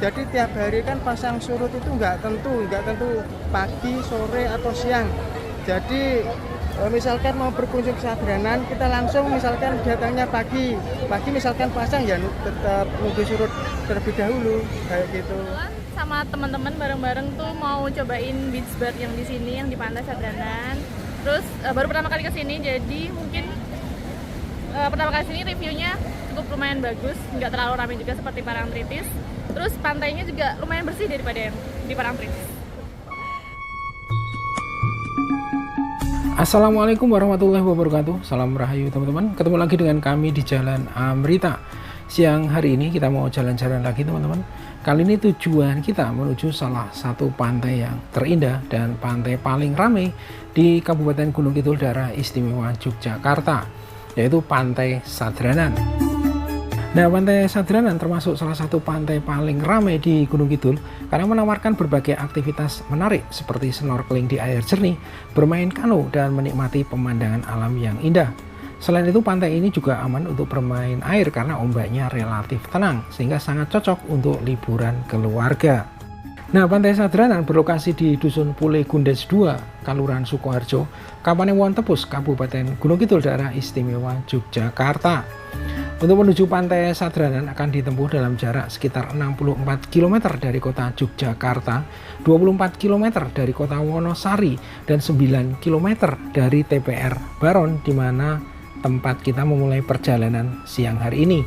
Jadi tiap hari kan pasang surut itu nggak tentu pagi, sore atau siang. Jadi misalkan mau berkunjung ke Sadranan, kita langsung misalkan datangnya pagi misalkan pasang ya tetap nunggu surut terlebih dahulu kayak gitu. Sama teman-teman bareng-bareng tuh mau cobain beach bar yang di sini yang di Pantai Sadranan. Terus baru pertama kali ke sini, jadi mungkin pertama kali sini reviewnya cukup lumayan bagus, nggak terlalu ramai juga seperti Parangtritis. Terus pantainya juga lumayan bersih daripada yang di Parangtritis. Assalamualaikum warahmatullahi wabarakatuh. Salam rahayu teman-teman. Ketemu lagi dengan kami di Jalan Amrita. Siang hari ini kita mau jalan-jalan lagi teman-teman. Kali ini tujuan kita menuju salah satu pantai yang terindah dan pantai paling ramai di Kabupaten Gunung Kidul Daerah Istimewa Yogyakarta, yaitu Pantai Sadranan. Nah, Pantai Sadranan termasuk salah satu pantai paling ramai di Gunung Kidul karena menawarkan berbagai aktivitas menarik seperti snorkeling di air jernih, bermain kano, dan menikmati pemandangan alam yang indah. Selain itu, pantai ini juga aman untuk bermain air karena ombaknya relatif tenang sehingga sangat cocok untuk liburan keluarga. Nah, Pantai Sadranan berlokasi di Dusun Pule Gundes 2, Kelurahan Sukoharjo, Kapanewon Tepus, Kabupaten Gunung Kidul Daerah Istimewa Yogyakarta. Untuk menuju Pantai Sadranan akan ditempuh dalam jarak sekitar 64 km dari kota Yogyakarta, 24 km dari kota Wonosari, dan 9 km dari TPR Baron, di mana tempat kita memulai perjalanan siang hari ini.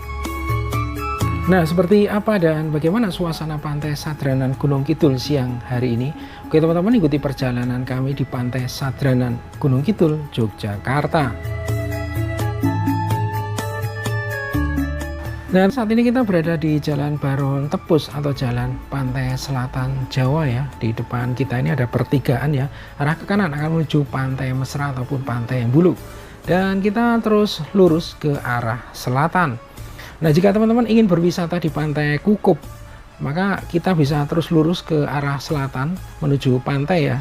Nah, seperti apa dan bagaimana suasana Pantai Sadranan Gunung Kidul siang hari ini? Oke teman-teman, ikuti perjalanan kami di Pantai Sadranan Gunung Kidul, Yogyakarta. Dan saat ini kita berada di Jalan Baron Tepus atau Jalan Pantai Selatan Jawa ya. Di depan kita ini ada pertigaan ya. Arah ke kanan akan menuju Pantai Mesra ataupun Pantai Bulu. Dan kita terus lurus ke arah selatan. Nah, jika teman-teman ingin berwisata di Pantai Kukup, maka kita bisa terus lurus ke arah selatan menuju pantai ya.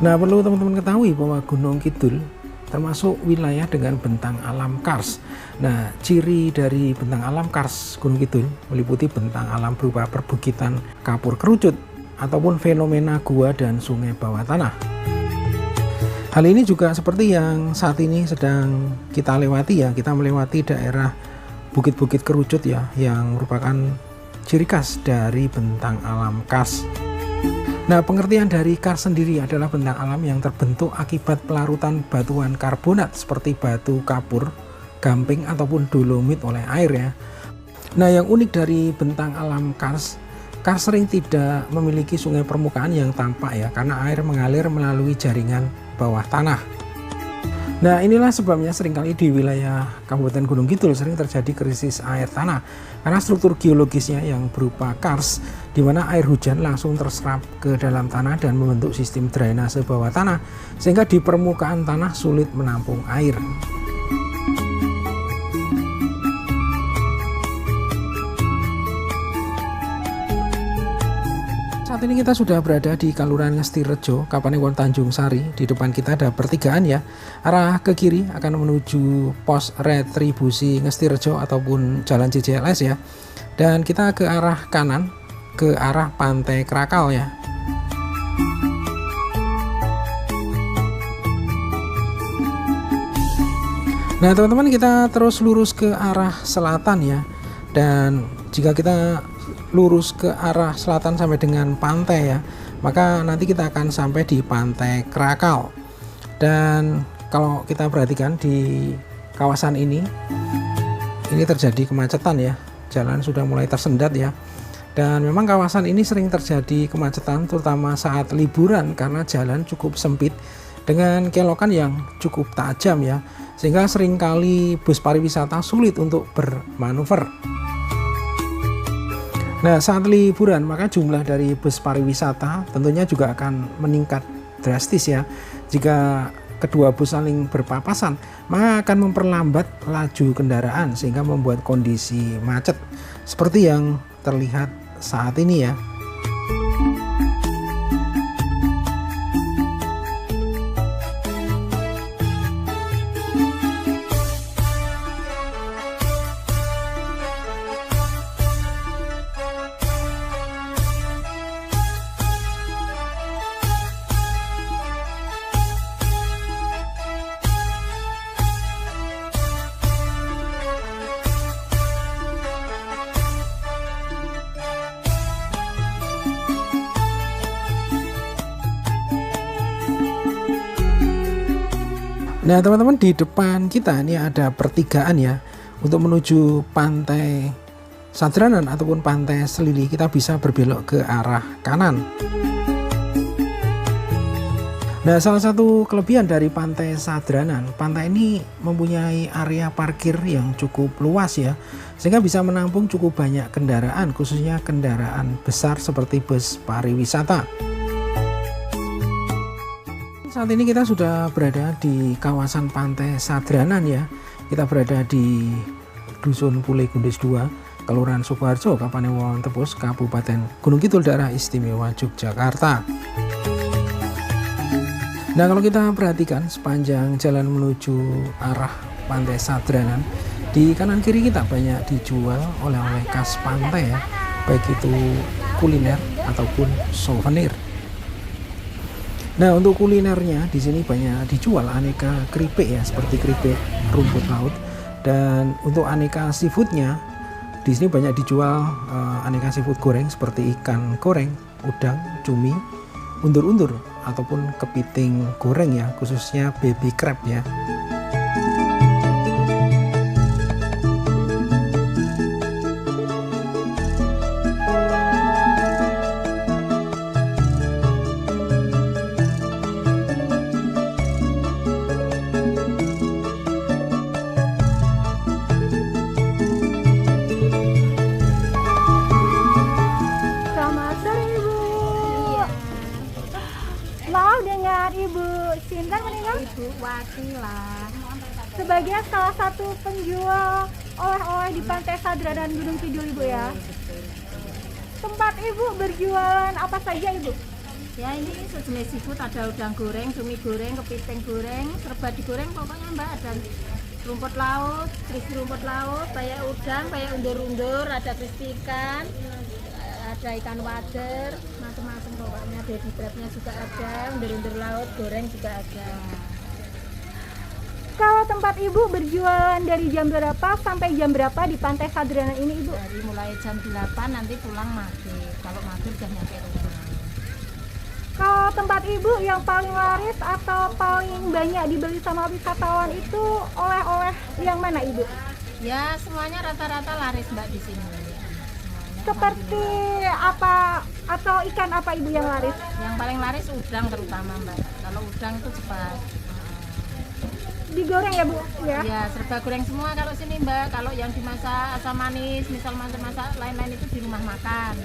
Nah, perlu teman-teman ketahui bahwa Gunung Kidul termasuk wilayah dengan bentang alam kars. Nah, ciri dari bentang alam kars Gunung Kidul meliputi bentang alam berupa perbukitan kapur kerucut ataupun fenomena gua dan sungai bawah tanah. Hal ini juga seperti yang saat ini sedang kita lewati ya. Kita melewati daerah bukit-bukit kerucut ya, yang merupakan ciri khas dari bentang alam kars. Nah, pengertian dari kars sendiri adalah bentang alam yang terbentuk akibat pelarutan batuan karbonat seperti batu kapur, gamping, ataupun dolomit oleh air ya. Nah, yang unik dari bentang alam kars sering tidak memiliki sungai permukaan yang tampak ya, karena air mengalir melalui jaringan bawah tanah. Nah, inilah sebabnya seringkali di wilayah Kabupaten Gunung Kidul sering terjadi krisis air tanah karena struktur geologisnya yang berupa kars, di mana air hujan langsung terserap ke dalam tanah dan membentuk sistem drainase bawah tanah sehingga di permukaan tanah sulit menampung air. Saat ini kita sudah berada di Kelurahan Ngestirejo, Kapanewon Tanjung Sari. Di depan kita ada pertigaan ya. Arah ke kiri akan menuju pos retribusi Ngestirejo ataupun Jalan JJLS ya. Dan kita ke arah kanan, ke arah Pantai Krakal ya. Nah teman-teman, kita terus lurus ke arah selatan ya. Dan jika kita lurus ke arah selatan sampai dengan pantai ya, maka nanti kita akan sampai di Pantai Krakal. Dan kalau kita perhatikan di kawasan ini terjadi kemacetan ya, jalan sudah mulai tersendat ya. Dan memang kawasan ini sering terjadi kemacetan terutama saat liburan karena jalan cukup sempit dengan kelokan yang cukup tajam ya, sehingga seringkali bus pariwisata sulit untuk bermanuver. Nah, saat liburan maka jumlah dari bus pariwisata tentunya juga akan meningkat drastis ya. Jika kedua bus saling berpapasan, maka akan memperlambat laju kendaraan sehingga membuat kondisi macet seperti yang terlihat saat ini ya. Nah teman-teman, di depan kita ini ada pertigaan ya. Untuk menuju pantai Sadranan ataupun pantai Selili, kita bisa berbelok ke arah kanan. Nah, salah satu kelebihan dari pantai Sadranan, pantai ini mempunyai area parkir yang cukup luas ya, sehingga bisa menampung cukup banyak kendaraan, khususnya kendaraan besar seperti bus pariwisata. Saat ini kita sudah berada di kawasan pantai Sadranan ya. Kita berada di Dusun Pule Gundis 2, Kelurahan Sukoharjo, Kapanewon Tepus, Kabupaten Gunung Kidul, Daerah Istimewa Yogyakarta. Nah, kalau kita perhatikan sepanjang jalan menuju arah pantai Sadranan, di kanan kiri kita banyak dijual oleh-oleh khas pantai ya, baik itu kuliner ataupun souvenir. Nah, untuk kulinernya di sini banyak dijual aneka keripik ya, seperti keripik rumput laut, dan untuk aneka seafoodnya di sini banyak dijual aneka seafood goreng seperti ikan goreng, udang, cumi, undur-undur ataupun kepiting goreng ya, khususnya baby crab ya. Selamat sore Ibu. Mau dengan Ibu Sinta meninggal? Ibu Wakila. Sebagai salah satu penjual oleh-oleh di Pantai Sadranan Gunung Kidul Ibu ya. Tempat Ibu berjualan apa saja Ibu? Ya, ini sejenis seafood, ada udang goreng, cumi goreng, kepiting goreng, serba digoreng pokoknya Mbak. Ada rumput laut, crispy rumput laut, kayak udang, kayak undur-undur, ada crispy ikan, ada ikan wader, macam-macam pokoknya. Baby crabnya juga ada, undur-undur laut, goreng juga ada. Kalau tempat Ibu berjualan dari jam berapa sampai jam berapa di Pantai Sadranan ini Ibu? Dari mulai jam 8 nanti pulang maghrib, kalau maghrib udah nyampe rumah. Kalau tempat Ibu yang paling laris atau paling banyak dibeli sama wisatawan itu oleh-oleh yang mana Ibu? Ya, semuanya rata-rata laris Mbak di sini. Semuanya, Seperti apa atau ikan apa Ibu yang laris? yang paling laris udang terutama Mbak. Kalau udang itu cepat. Digoreng ya Bu ya? Ya, serba goreng semua kalau sini Mbak. Kalau yang dimasak asam manis, misal masak lain-lain itu di rumah makan.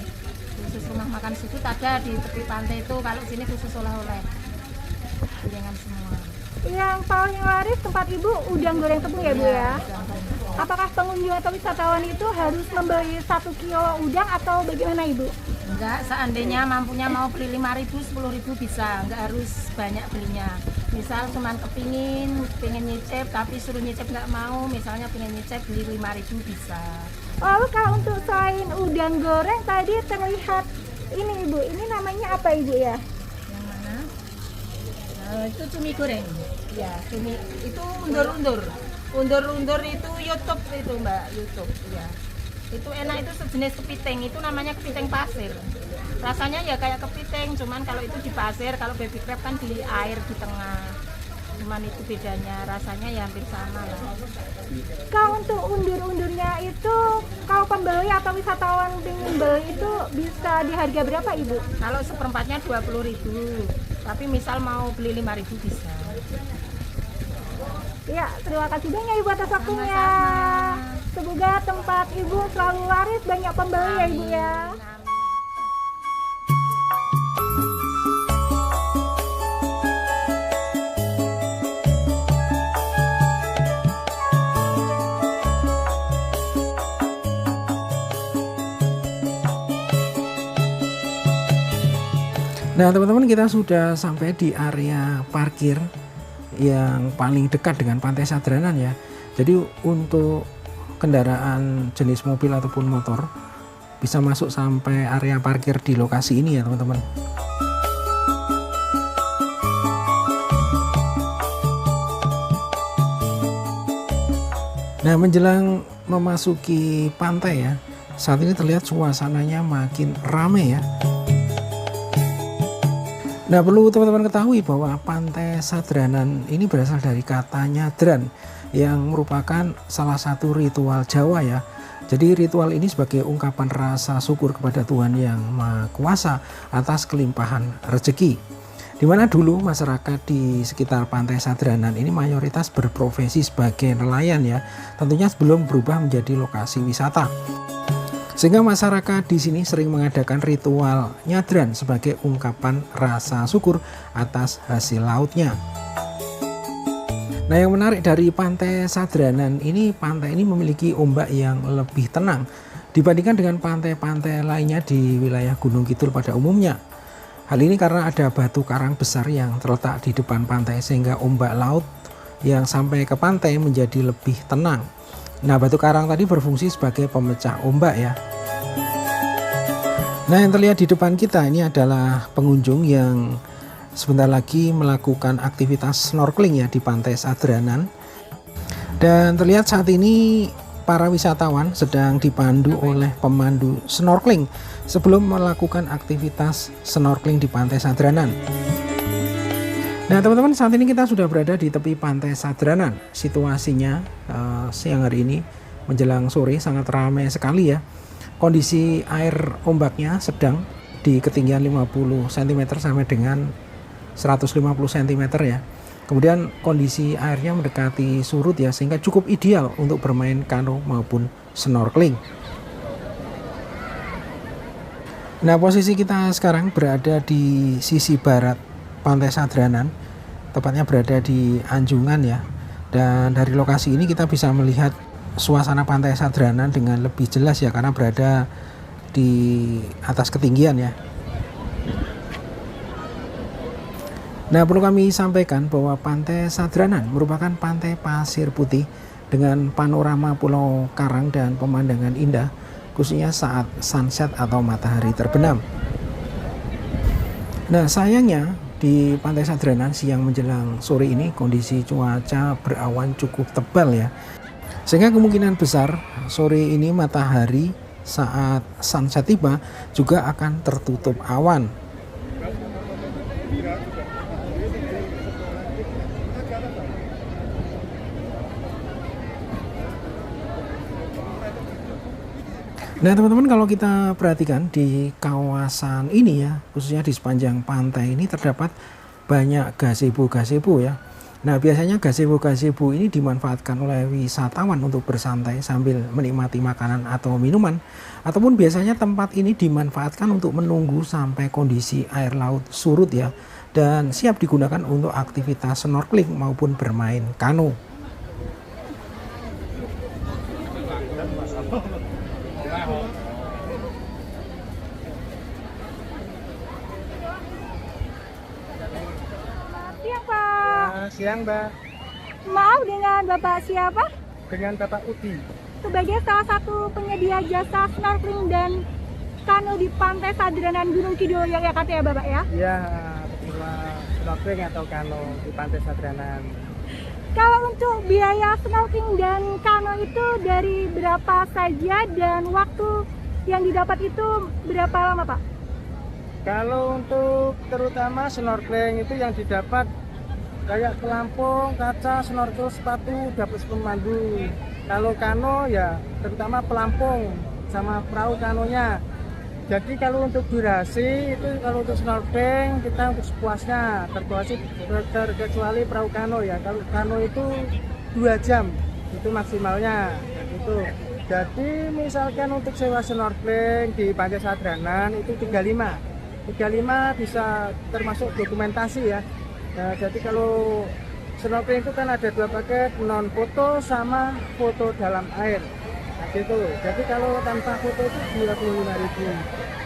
Khusus rumah makan seafood ada di tepi pantai itu. Kalau sini khusus oleh-oleh. Gorengan semua. Yang paling laris tempat Ibu udang goreng tepung ya Bu ya? Apakah pengunjung atau wisatawan itu harus membeli 1 kilo udang atau bagaimana Ibu? Enggak, seandainya mampunya mau beli 5.000, 10.000 bisa. Enggak harus banyak belinya. Misal cuman pengen nyicip tapi suruh nyicip nggak mau, misalnya pengen nyicip beli 5.000 bisa. Lalu kalau untuk selain udang goreng tadi terlihat ini Ibu, ini namanya apa Ibu ya? Yang mana? Itu cumi goreng. Ya, cumi itu undur-undur. Undur-undur itu YouTube itu Mbak, YouTube ya. Itu enak, itu sejenis kepiting, itu namanya kepiting pasir. Rasanya ya kayak kepiting, cuman kalau itu di pasir, kalau baby crab kan di air di tengah. Cuman itu bedanya, rasanya ya hampir sama lah. Kalau untuk undur-undurnya itu kalau pembeli atau wisatawan ingin beli itu bisa di harga berapa Ibu? Kalau seperempatnya 20.000, tapi misal mau beli 5.000 bisa. Ya, terima kasih banyak Ibu atas waktunya. Sama-sama. Semoga tempat Ibu selalu laris, banyak pembeli ya Ibu ya. Nah teman-teman, kita sudah sampai di area parkir yang paling dekat dengan Pantai Sadranan ya. Jadi untuk kendaraan jenis mobil ataupun motor bisa masuk sampai area parkir di lokasi ini ya teman-teman. Nah menjelang memasuki pantai ya, saat ini terlihat suasananya makin ramai ya. Nah, perlu teman-teman ketahui bahwa Pantai Sadranan ini berasal dari kata nyadran yang merupakan salah satu ritual Jawa ya. Jadi ritual ini sebagai ungkapan rasa syukur kepada Tuhan yang Maha Kuasa atas kelimpahan rezeki. Di mana dulu masyarakat di sekitar Pantai Sadranan ini mayoritas berprofesi sebagai nelayan ya, tentunya sebelum berubah menjadi lokasi wisata. Sehingga masyarakat di sini sering mengadakan ritual nyadran sebagai ungkapan rasa syukur atas hasil lautnya. Nah, yang menarik dari Pantai Sadranan ini, pantai ini memiliki ombak yang lebih tenang dibandingkan dengan pantai-pantai lainnya di wilayah Gunung Kidul pada umumnya. Hal ini karena ada batu karang besar yang terletak di depan pantai sehingga ombak laut yang sampai ke pantai menjadi lebih tenang. Nah, batu karang tadi berfungsi sebagai pemecah ombak ya. Nah, yang terlihat di depan kita ini adalah pengunjung yang sebentar lagi melakukan aktivitas snorkeling ya di Pantai Sadranan. Dan terlihat saat ini para wisatawan sedang dipandu oleh pemandu snorkeling sebelum melakukan aktivitas snorkeling di Pantai Sadranan. Nah, teman-teman, saat ini kita sudah berada di tepi Pantai Sadranan. Situasinya siang hari ini menjelang sore sangat ramai sekali ya. Kondisi air ombaknya sedang di ketinggian 50 cm sampai dengan 150 cm ya. Kemudian kondisi airnya mendekati surut ya, sehingga cukup ideal untuk bermain kano maupun snorkeling. Nah, posisi kita sekarang berada di sisi barat Pantai Sadranan, tepatnya berada di Anjungan ya. Dan dari lokasi ini kita bisa melihat suasana Pantai Sadranan dengan lebih jelas ya, karena berada di atas ketinggian ya. Nah, perlu kami sampaikan bahwa Pantai Sadranan merupakan pantai pasir putih dengan panorama Pulau Karang dan pemandangan indah, khususnya saat sunset atau matahari terbenam. Nah, sayangnya di Pantai Sadranan siang menjelang sore ini kondisi cuaca berawan cukup tebal ya, sehingga kemungkinan besar sore ini matahari saat sunset tiba juga akan tertutup awan. Nah, teman-teman, kalau kita perhatikan di kawasan ini ya, khususnya di sepanjang pantai ini terdapat banyak gazebo-gazebo ya. Nah, biasanya gazebo-gazebo ini dimanfaatkan oleh wisatawan untuk bersantai sambil menikmati makanan atau minuman, ataupun biasanya tempat ini dimanfaatkan untuk menunggu sampai kondisi air laut surut ya, dan siap digunakan untuk aktivitas snorkeling maupun bermain kano. Siang, Mbak. Maaf, dengan Bapak siapa? Dengan Bapak Udi. Sebagai salah satu penyedia jasa snorkeling dan kano di Pantai Sadranan Gunung Kidul Yogyakarta ya Bapak ya? Iya, snorkeling atau kano di Pantai Sadranan. Kalau untuk biaya snorkeling dan kano itu dari berapa saja dan waktu yang didapat itu berapa lama Pak? Kalau untuk terutama snorkeling itu yang didapat kayak pelampung, kaca, snorkel, sepatu, udah plus pemandu. Kalau kano ya terutama pelampung sama perahu kanonya. Jadi kalau untuk durasi itu, kalau untuk snorkeling kita untuk sepuasnya, terkecuali perahu kano ya. Kalau kano itu 2 jam itu maksimalnya itu. Jadi misalkan untuk sewa snorkeling di Pantai Sadranan itu 35 bisa termasuk dokumentasi ya. Nah, jadi kalau snorkeling itu kan ada 2 paket, non foto sama foto dalam air. Nah, gitu. Jadi kalau tanpa foto itu 25.000.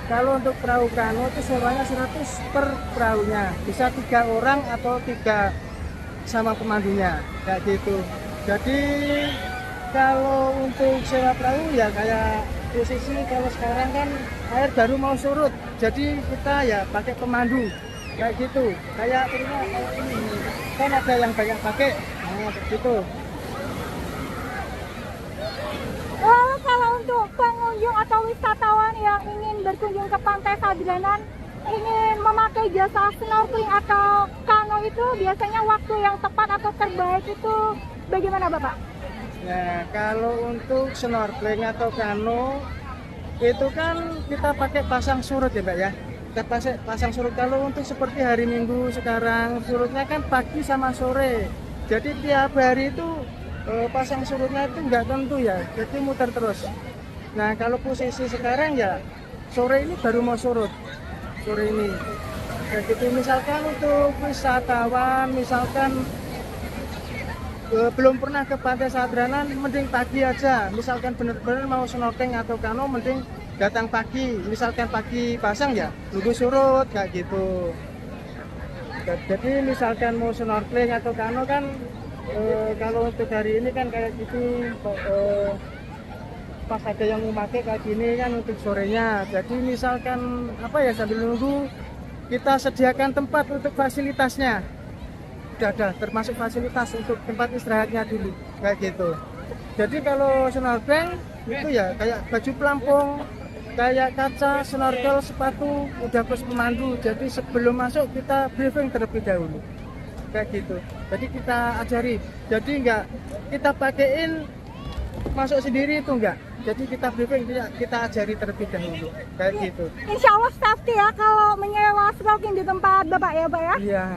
Kalau untuk perahu kano itu sewanya 100 per perahunya. Bisa 3 orang atau 3 sama pemandunya. Kayak gitu. Jadi kalau untuk sewa perahu ya kayak posisi kalau sekarang kan air baru mau surut. Jadi kita ya pakai pemandu. Kayak gitu, kayak ini kan ada yang banyak pakai, nah gitu. Lalu kalau untuk pengunjung atau wisatawan yang ingin berkunjung ke Pantai Sadranan, ingin memakai jasa snorkeling atau kano itu biasanya waktu yang tepat atau terbaik itu bagaimana Bapak? Nah, kalau untuk snorkeling atau kano itu kan kita pakai pasang surut ya Mbak ya. Kita pasang surut. Kalau untuk seperti hari Minggu sekarang surutnya kan pagi sama sore. Jadi tiap hari itu pasang surutnya itu nggak tentu ya. Jadi muter terus. Nah, kalau posisi sekarang ya sore ini baru mau surut. Sore ini. Begitu misalkan untuk wisatawan misalkan belum pernah ke Pantai Sadranan, mending pagi aja. Misalkan benar-benar mau snorkeling atau kano, mending datang pagi. Misalkan pagi pasang ya, nunggu surut kayak gitu. Jadi misalkan mau snorkeling atau kano kan, kalau untuk hari ini kan kayak gitu, pas ada yang mau pakai kayak gini kan untuk sorenya. Jadi misalkan apa ya sambil nunggu, kita sediakan tempat untuk fasilitasnya. Udah ada termasuk fasilitas untuk tempat istirahatnya dulu kayak gitu. Jadi kalau snorkeling itu ya kayak baju pelampung, kayak kaca, snorkel, sepatu, udah plus pemandu. Jadi sebelum masuk kita briefing terlebih dahulu kayak gitu. Jadi kita ajari. Jadi enggak kita pakein masuk sendiri itu enggak. Jadi kita briefing, kita ajari terlebih dahulu kayak gitu. Insya Allah safety ya kalau menyewa snorkeling di tempat Bapak ya Pak ya? Iya.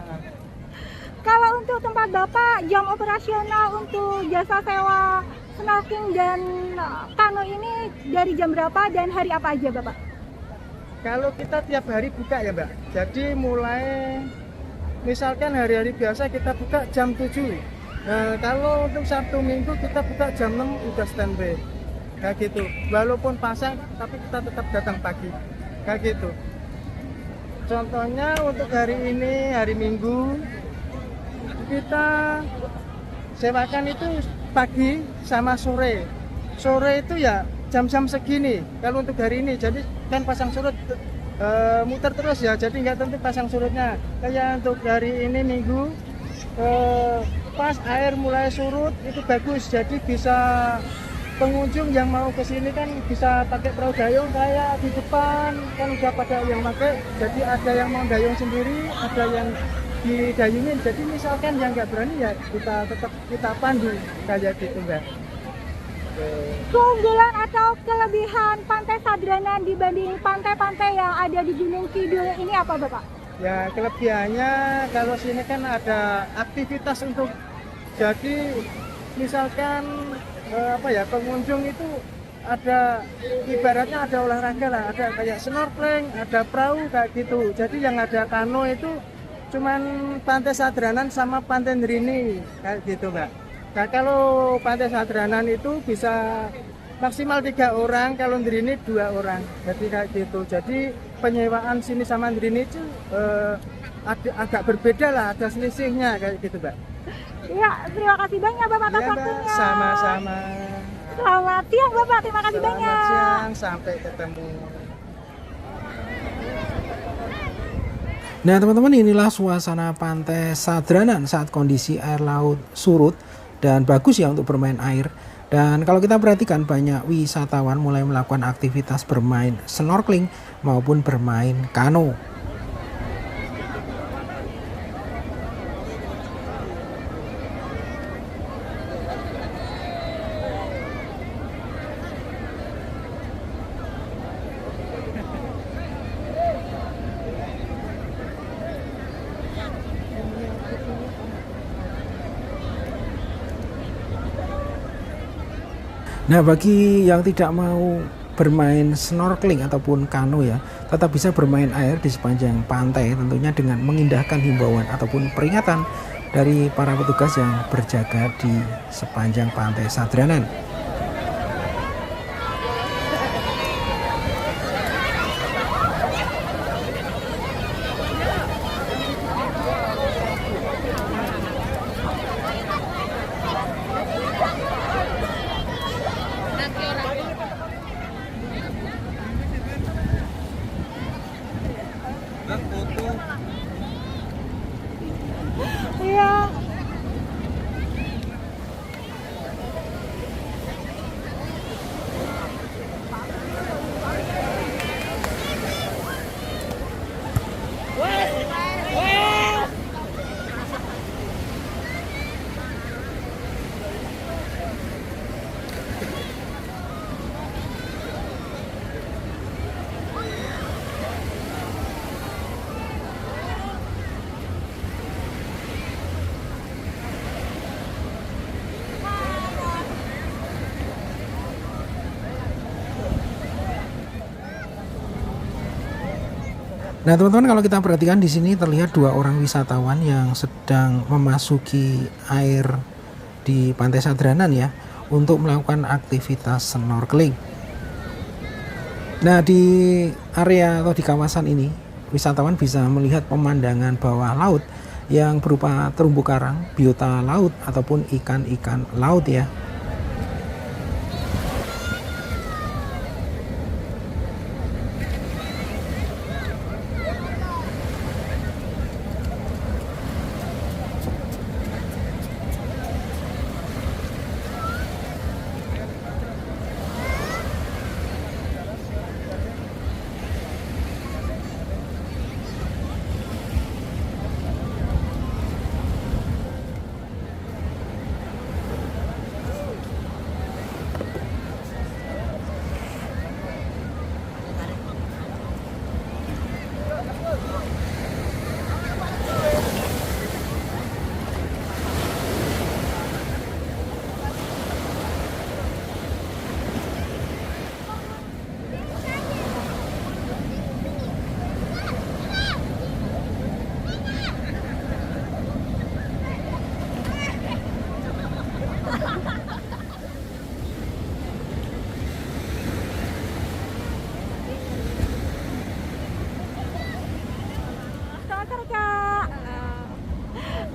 Kalau untuk tempat Bapak, jam operasional untuk jasa sewa snorkeling dan kano ini dari jam berapa dan hari apa aja Bapak? Kalau kita tiap hari buka ya Mbak. Jadi mulai misalkan hari-hari biasa kita buka jam 7. Nah, kalau untuk Sabtu Minggu kita buka jam 6 udah standby. Kayak gitu. Walaupun pasang tapi kita tetap datang pagi. Kayak gitu. Contohnya untuk hari ini, hari Minggu, kita sewakan itu pagi sama sore. Sore itu ya jam-jam segini. Kalau untuk hari ini, jadi kan pasang surut muter terus ya. Jadi nggak tentu pasang surutnya. Kayak untuk hari ini Minggu, pas air mulai surut itu bagus. Jadi bisa pengunjung yang mau ke sini kan bisa pakai perahu dayung kayak di depan kan udah pada yang pakai. Jadi ada yang mau dayung sendiri, ada yang didayungin. Jadi misalkan yang nggak berani ya kita pandu kayak gitu Mbak. Keunggulan atau kelebihan Pantai Sadranan dibanding pantai-pantai yang ada di Gunung Kidul ini apa Bapak? Ya kelebihannya kalau sini kan ada aktivitas untuk jadi misalkan apa ya pengunjung itu ada ibaratnya ada olahraga lah, ada kayak snorkeling, ada perahu kayak gitu. Jadi yang ada kano itu cuman Pantai Sadranan sama Pantai Ndrini kayak gitu Mbak. Nah kalau Pantai Sadranan itu bisa maksimal 3 orang, kalau Ndrini 2 orang. Jadi kayak gitu. Jadi penyewaan sini sama Ndrini itu agak berbeda lah, ada selisihnya kayak gitu Mbak. Iya, terima kasih banyak Bapak atas Ya, Mbak, waktunya. sama-sama. Selamat siang Bapak, terima kasih Selamat banyak. siang, sampai ketemu. Nah teman-teman, inilah suasana Pantai Sadranan saat kondisi air laut surut dan bagus ya untuk bermain air. Dan kalau kita perhatikan banyak wisatawan mulai melakukan aktivitas bermain snorkeling maupun bermain kano. Nah bagi yang tidak mau bermain snorkeling ataupun kano ya, tetap bisa bermain air di sepanjang pantai tentunya dengan mengindahkan himbauan ataupun peringatan dari para petugas yang berjaga di sepanjang Pantai Sadranan. Iya. Nah teman-teman, kalau kita perhatikan di sini terlihat dua orang wisatawan yang sedang memasuki air di Pantai Sadranan ya, untuk melakukan aktivitas snorkeling. Nah di area atau di kawasan ini wisatawan bisa melihat pemandangan bawah laut yang berupa terumbu karang, biota laut ataupun ikan-ikan laut ya. Selamat sore Kak.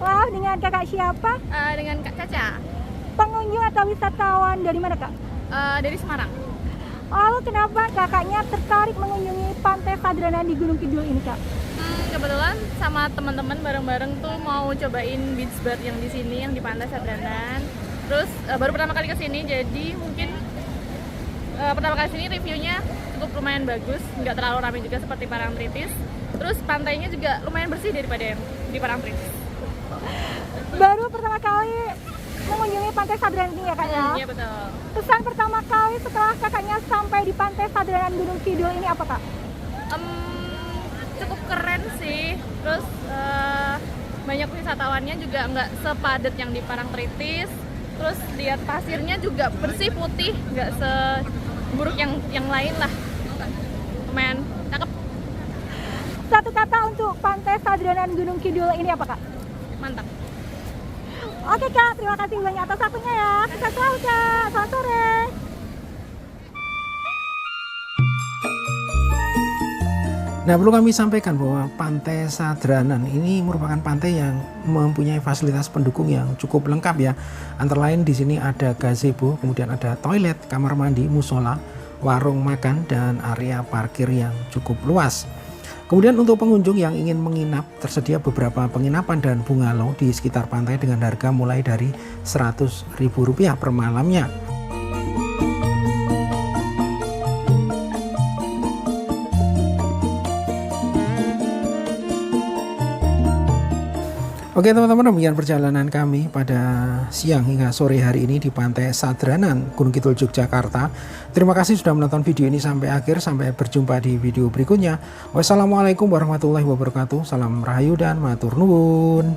Wah, dengan kakak siapa? Dengan Kak Caca. Pengunjung atau wisatawan dari mana Kak? Dari Semarang. Lalu kenapa kakaknya tertarik mengunjungi Pantai Sadranan di Gunung Kidul ini Kak? Kebetulan sama teman-teman bareng-bareng tuh mau cobain beach bar yang di sini, yang di Pantai Sadranan. Terus baru pertama kali kesini, jadi mungkin pertama kali sini reviewnya cukup lumayan bagus, nggak terlalu ramai juga seperti Parangtritis. Terus pantainya juga lumayan bersih daripada yang di Parangtritis. Baru pertama kali mengunjungi Pantai Sadranan ini ya Kak ya? Iya betul. Pesan pertama kali setelah kakaknya sampai di Pantai Sadranan Gunung Kidul ini apa Kak? Cukup keren sih. Terus banyak wisatawannya juga nggak sepadat yang di Parangtritis. Terus lihat pasirnya juga bersih putih, nggak seburuk yang lain lah. Lumayan cakep. Satu kata untuk Pantai Sadranan Gunung Kidul ini apa Kak? Mantap. Oke Kak, terima kasih banyak atas waktunya ya. Sukses selalu Kak, selamat sore. Nah perlu kami sampaikan bahwa Pantai Sadranan ini merupakan pantai yang mempunyai fasilitas pendukung yang cukup lengkap ya. Antara lain di sini ada gazebo, kemudian ada toilet, kamar mandi, musola, warung makan, dan area parkir yang cukup luas. Kemudian untuk pengunjung yang ingin menginap, tersedia beberapa penginapan dan bungalow di sekitar pantai dengan harga mulai dari Rp100.000 per malamnya. Oke teman-teman, demikian perjalanan kami pada siang hingga sore hari ini di Pantai Sadranan, Gunung Kidul, Yogyakarta. Terima kasih sudah menonton video ini sampai akhir. Sampai berjumpa di video berikutnya. Wassalamualaikum warahmatullahi wabarakatuh. Salam rahayu dan matur nuwun.